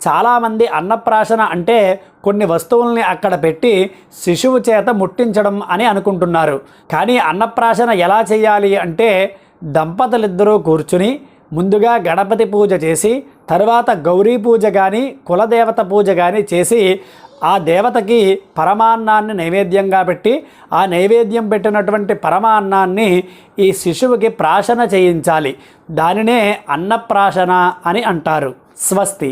చాలామంది అన్నప్రాశన అంటే కొన్ని వస్తువుల్ని అక్కడ పెట్టి శిశువు చేత ముట్టించడం అని అనుకుంటున్నారు. కానీ అన్నప్రాశన ఎలా చేయాలి అంటే దంపతులిద్దరూ కూర్చుని ముందుగా గణపతి పూజ చేసి తర్వాత గౌరీ పూజ కానీ కులదేవత పూజ కానీ చేసి ఆ దేవతకి పరమాన్నాన్ని నైవేద్యంగా పెట్టి ఆ నైవేద్యం పెట్టినటువంటి పరమాన్నాన్ని ఈ శిశువుకి ప్రాశన చేయించాలి. దానినే అన్నప్రాశన అని అంటారు. స్వస్తి.